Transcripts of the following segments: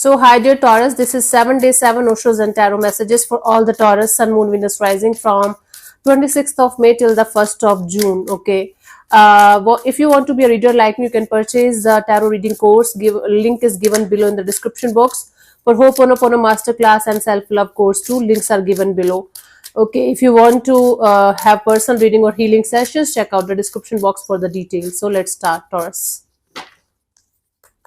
So, hi dear Taurus, this is 7 day 7 Oshos and Tarot messages for all the Taurus, Sun, Moon, Venus rising from 26th of May till the 1st of June. Okay. If you want to be a reader like me, you can purchase the tarot reading course. Link is given below in the description box. For Ho'oponopono Masterclass and Self-Love course too, links are given below. Okay, if you want to have personal reading or healing sessions, check out the description box for the details. So let's start, Taurus.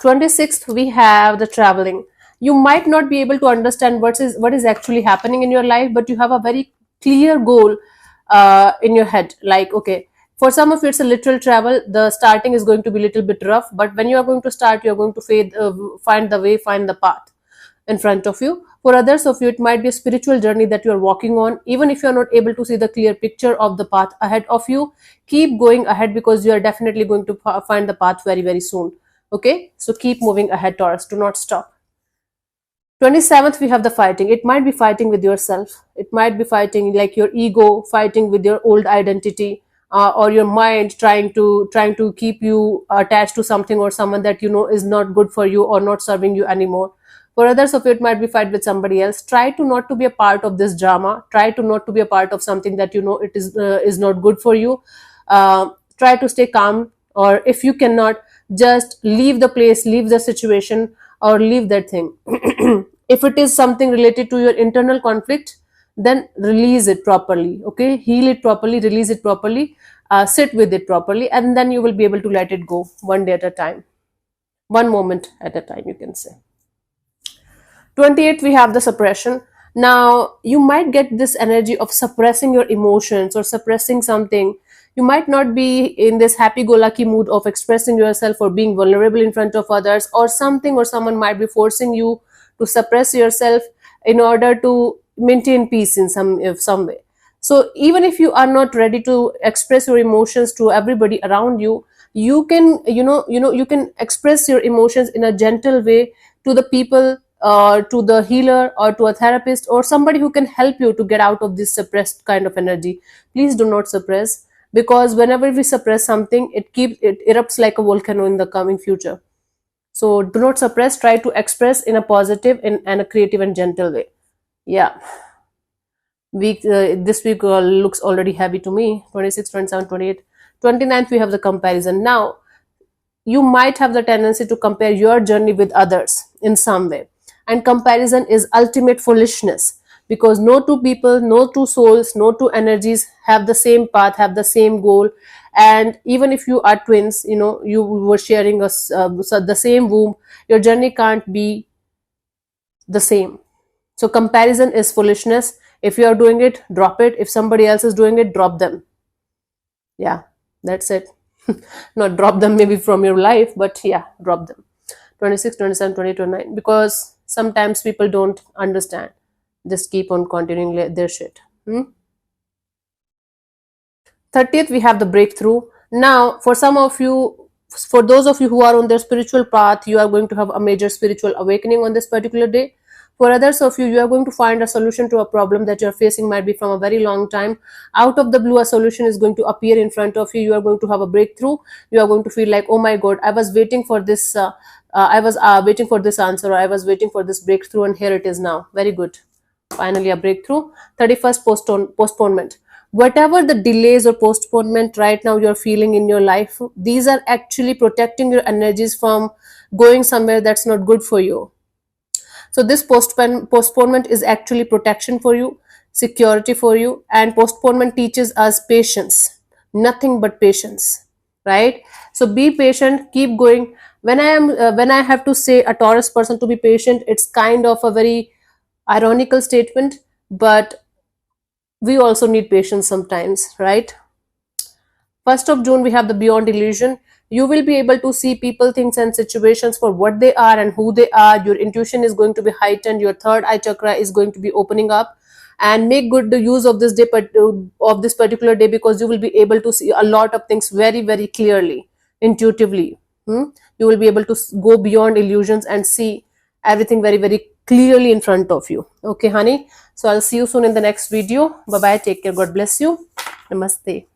26th, we have the traveling. You might not be able to understand what is actually happening in your life, but you have a very clear goal in your head. Like, okay, for some of you it's a literal travel. The starting is going to be a little bit rough, but when you are going to start, you're going to find the way, find the path in front of you. For others of you, it might be a spiritual journey that you are walking on. Even if you are not able to see the clear picture of the path ahead of you, keep going ahead, because you are definitely going to find the path very, very soon. Okay, so keep moving ahead, Taurus. Do not stop. 27th, we have the fighting. It might be fighting with yourself. It might be fighting like your ego, fighting with your old identity, or your mind trying to keep you attached to something or someone that you know is not good for you or not serving you anymore. For others of you, it might be fight with somebody else. Try to not to be a part of this drama. Try to not to be a part of something that you know it is not good for you. Try to stay calm, or if you cannot, just leave the place, leave the situation, or leave that thing. If it is something related to your internal conflict, then release it properly. Okay, heal it properly, release it properly, sit with it properly, and then you will be able to let it go one day at a time, one moment at a time, you can say. 28th, we have the suppression. Now, you might get this energy of suppressing your emotions or suppressing something. You might not be in this happy-go-lucky mood of expressing yourself or being vulnerable in front of others, or something or someone might be forcing you to suppress yourself in order to maintain peace in some way. So even if you are not ready to express your emotions to everybody around you, you can you can express your emotions in a gentle way to the people, to the healer, or to a therapist, or somebody who can help you to get out of this suppressed kind of energy. Please do not suppress, because whenever we suppress something, it erupts like a volcano in the coming future. So do not suppress, try to express in a positive and a creative and gentle way. Yeah, this week looks already heavy to me. 26, 27, 28, 29th, we have the comparison. Now, you might have the tendency to compare your journey with others in some way, and comparison is ultimate foolishness, because no two people, no two souls, no two energies have the same path, have the same goal. And even if you are twins, you were sharing the same womb, your journey can't be the same. So comparison is foolishness. If you are doing it, drop it. If somebody else is doing it, drop them. Yeah, that's it. Not drop them maybe from your life, but yeah, drop them. 26, 27, 28, 29, because sometimes people don't understand. Just keep on continuing their shit. 30th, we have the breakthrough. Now, for some of you, for those of you who are on their spiritual path, you are going to have a major spiritual awakening on this particular day. For others of you, you are going to find a solution to a problem that you're facing, might be from a very long time. Out of the blue, a solution is going to appear in front of you. You are going to have a breakthrough. You are going to feel like, oh my God, I was waiting for this. I was waiting for this answer, or I was waiting for this breakthrough, and here it is now. Very good. Finally, a breakthrough. 31st, postponement. Whatever the delays or postponement right now you're feeling in your life, these are actually protecting your energies from going somewhere that's not good for you. So this postponement is actually protection for you, security for you, and postponement teaches us patience, nothing but patience, right? So be patient, keep going. When I have to say a Taurus person to be patient, it's kind of a very ironical statement, but we also need patience sometimes, right? 1st of June, we have the beyond illusion. You will be able to see people, things, and situations for what they are and who they are. Your intuition is going to be heightened. Your third eye chakra is going to be opening up. And make good use of this day, of this particular day, because you will be able to see a lot of things very, very clearly, intuitively. You will be able to go beyond illusions and see everything very, very clearly in front of you. Okay, honey. So I'll see you soon in the next video. Bye bye. Take care. God bless you. Namaste.